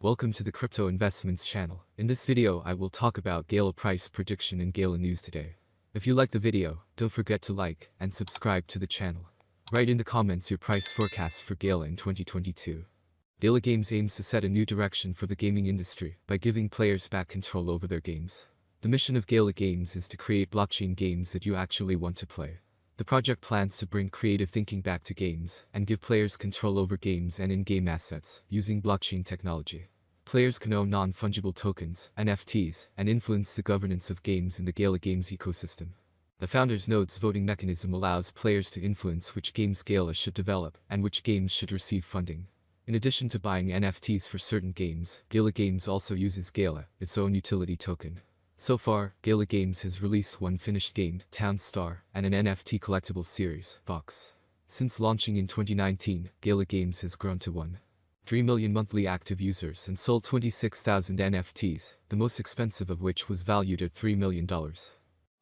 Welcome to the Crypto Investments channel. In this video I will talk about Gala price prediction and Gala news today. If you like the video, don't forget to like and subscribe to the channel. Write in the comments your price forecast for Gala in 2022. Gala Games aims to set a new direction for the gaming industry by giving players back control over their games. The mission of Gala Games is to create blockchain games that you actually want to play. The project plans to bring creative thinking back to games and give players control over games and in-game assets using blockchain technology. Players can own non-fungible tokens, NFTs, and influence the governance of games in the Gala Games ecosystem. The Founders Nodes voting mechanism allows players to influence which games Gala should develop and which games should receive funding. In addition to buying NFTs for certain games, Gala Games also uses Gala, its own utility token. So far, Gala Games has released one finished game, Town Star, and an NFT collectible series, Vox. Since launching in 2019, Gala Games has grown to 1.3 million monthly active users and sold 26,000 NFTs, the most expensive of which was valued at $3 million.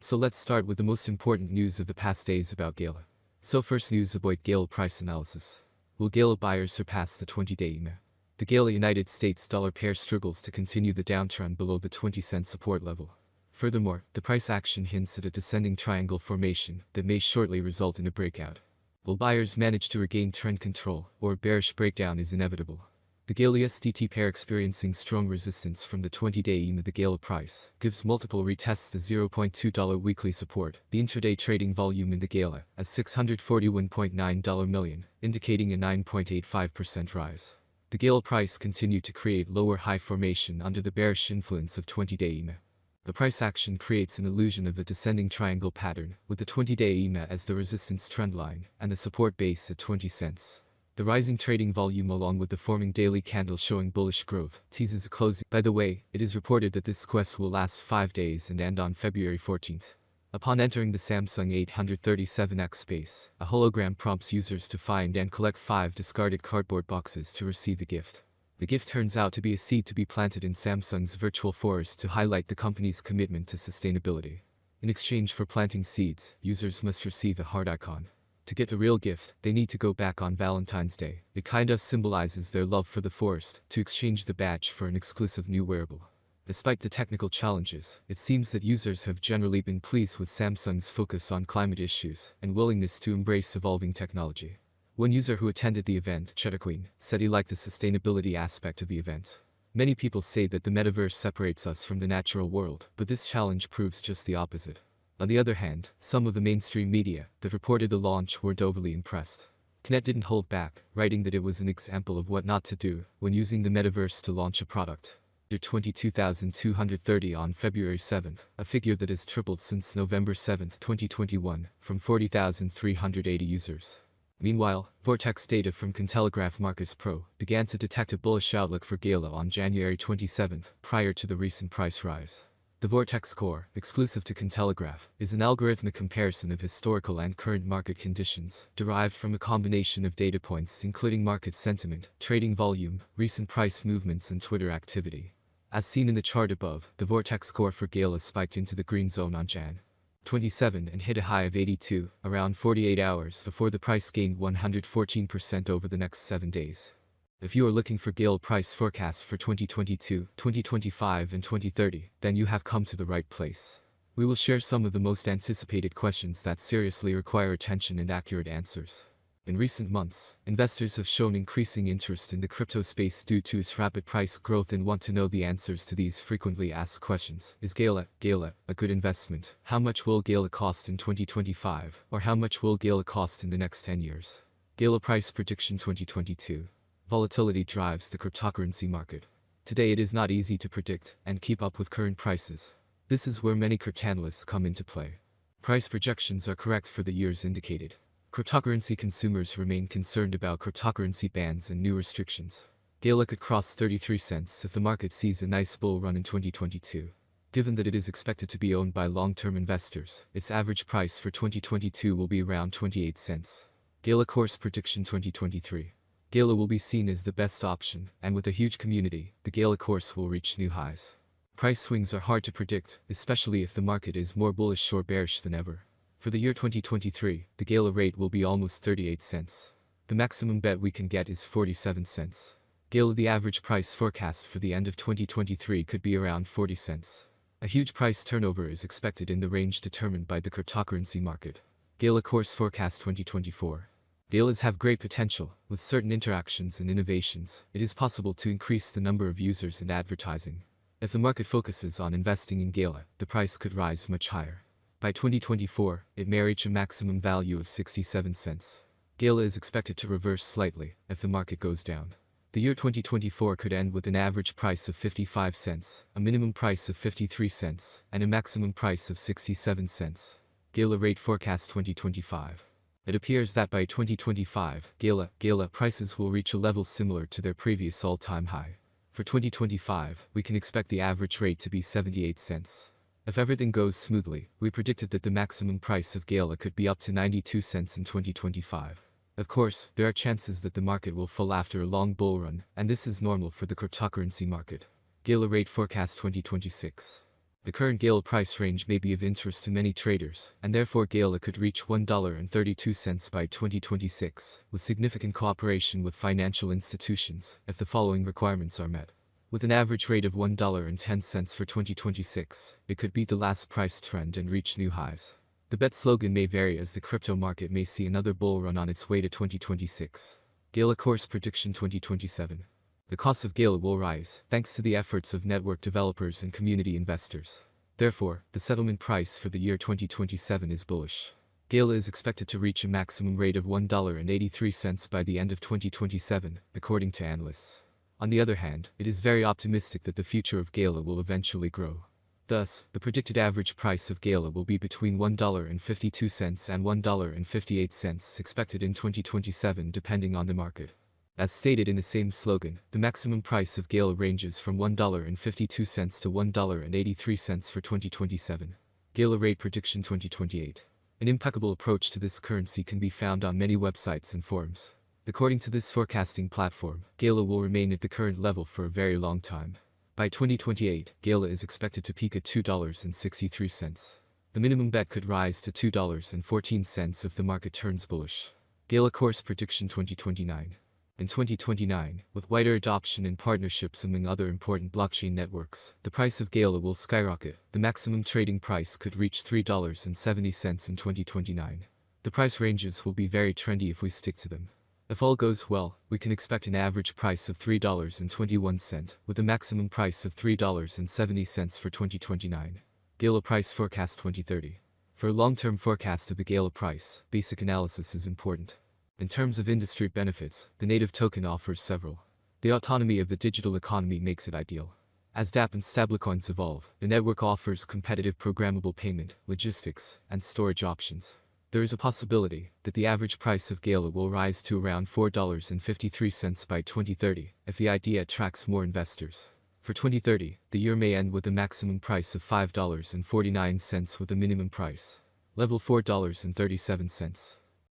So let's start with the most important news of the past days about Gala. So first news about Gala price analysis. Will Gala buyers surpass the 20-day EMA? The Gala United States dollar pair struggles to continue the downtrend below the 20-cent support level. Furthermore, the price action hints at a descending triangle formation that may shortly result in a breakout. Will buyers manage to regain trend control, or a bearish breakdown is inevitable? The Gala USDT pair experiencing strong resistance from the 20-day EMA. The Gala price gives multiple retests the $0.2 weekly support. The intraday trading volume in the Gala as $641.9 million, indicating a 9.85% rise. The Gala price continued to create lower high formation under the bearish influence of 20-day EMA. The price action creates an illusion of the descending triangle pattern, with the 20-day EMA as the resistance trendline and the support base at 20 cents. The rising trading volume along with the forming daily candle showing bullish growth teases a closing. By the way, it is reported that this quest will last 5 days and end on February 14th. Upon entering the Samsung 837X space, a hologram prompts users to find and collect 5 discarded cardboard boxes to receive a gift. The gift turns out to be a seed to be planted in Samsung's virtual forest to highlight the company's commitment to sustainability. In exchange for planting seeds, users must receive a heart icon. To get the real gift, they need to go back on Valentine's Day. It kinda symbolizes their love for the forest, to exchange the badge for an exclusive new wearable. Despite the technical challenges, it seems that users have generally been pleased with Samsung's focus on climate issues and willingness to embrace evolving technology. One user who attended the event, Queen, said he liked the sustainability aspect of the event. Many people say that the metaverse separates us from the natural world, but this challenge proves just the opposite. On the other hand, some of the mainstream media that reported the launch weren't overly impressed. Knet didn't hold back, writing that it was an example of what not to do when using the metaverse to launch a product. 22,230 on February 7th, a figure that has tripled since November 7, 2021, from 40,380 users. Meanwhile, Vortex data from Cointelegraph Markets Pro began to detect a bullish outlook for Gala on January 27, prior to the recent price rise. The Vortex Core, exclusive to Cointelegraph, is an algorithmic comparison of historical and current market conditions, derived from a combination of data points including market sentiment, trading volume, recent price movements and Twitter activity. As seen in the chart above, the Vortex Core for Gala spiked into the green zone on Jan. 27 and hit a high of 82, around 48 hours before the price gained 114% over the next 7 days. If you are looking for Gala price forecasts for 2022, 2025 and 2030, then you have come to the right place. We will share some of the most anticipated questions that seriously require attention and accurate answers. In recent months, investors have shown increasing interest in the crypto space due to its rapid price growth and want to know the answers to these frequently asked questions. Is Gala a good investment? How much will Gala cost in 2025? Or how much will Gala cost in the next 10 years? Gala price prediction 2022. Volatility drives the cryptocurrency market. Today it is not easy to predict and keep up with current prices. This is where many cryptanalysts come into play. Price projections are correct for the years indicated. Cryptocurrency consumers remain concerned about cryptocurrency bans and new restrictions. Gala could cross 33 cents if the market sees a nice bull run in 2022. Given that it is expected to be owned by long-term investors, its average price for 2022 will be around 28 cents. Gala course prediction 2023. Gala will be seen as the best option, and with a huge community, the Gala course will reach new highs. Price swings are hard to predict, especially if the market is more bullish or bearish than ever. For the year 2023, the Gala rate will be almost 38 cents. The maximum bet we can get is 47 cents. Gala, the average price forecast for the end of 2023 could be around 40 cents. A huge price turnover is expected in the range determined by the cryptocurrency market. Gala course forecast 2024. Galas have great potential. With certain interactions and innovations, it is possible to increase the number of users and advertising. If the market focuses on investing in Gala, the price could rise much higher. By 2024, it may reach a maximum value of 67 cents. Gala is expected to reverse slightly if the market goes down. The year 2024 could end with an average price of 55 cents, a minimum price of 53 cents, and a maximum price of 67 cents. Gala rate forecast 2025. It appears that by 2025, Gala prices will reach a level similar to their previous all-time high. For 2025, we can expect the average rate to be 78 cents. If everything goes smoothly, we predicted that the maximum price of Gala could be up to 92 cents in 2025. Of course, there are chances that the market will fall after a long bull run, and this is normal for the cryptocurrency market. Gala rate forecast 2026. The current Gala price range may be of interest to many traders, and therefore Gala could reach $1.32 by 2026, with significant cooperation with financial institutions, if the following requirements are met. With an average rate of $1.10 for 2026, it could beat the last price trend and reach new highs. The bet slogan may vary as the crypto market may see another bull run on its way to 2026. Gala course prediction 2027. The cost of Gala will rise, thanks to the efforts of network developers and community investors. Therefore, the settlement price for the year 2027 is bullish. Gala is expected to reach a maximum rate of $1.83 by the end of 2027, according to analysts. On the other hand, it is very optimistic that the future of Gala will eventually grow. Thus, the predicted average price of Gala will be between $1.52 and $1.58 expected in 2027 depending on the market. As stated in the same slogan, the maximum price of Gala ranges from $1.52 to $1.83 for 2027. Gala rate prediction 2028. An impeccable approach to this currency can be found on many websites and forums. According to this forecasting platform, Gala will remain at the current level for a very long time. By 2028, Gala is expected to peak at $2.63. The minimum bet could rise to $2.14 if the market turns bullish. Gala course prediction 2029. In 2029, with wider adoption and partnerships among other important blockchain networks, the price of Gala will skyrocket. The maximum trading price could reach $3.70 in 2029. The price ranges will be very trendy if we stick to them. If all goes well, we can expect an average price of $3.21, with a maximum price of $3.70 for 2029. Gala price forecast 2030. For a long-term forecast of the Gala price, basic analysis is important. In terms of industry benefits, the native token offers several. The autonomy of the digital economy makes it ideal. As dApp and stablecoins evolve, the network offers competitive programmable payment, logistics, and storage options. There is a possibility that the average price of Gala will rise to around $4.53 by 2030 if the idea attracts more investors. For 2030, the year may end with a maximum price of $5.49 with a minimum price level $4.37.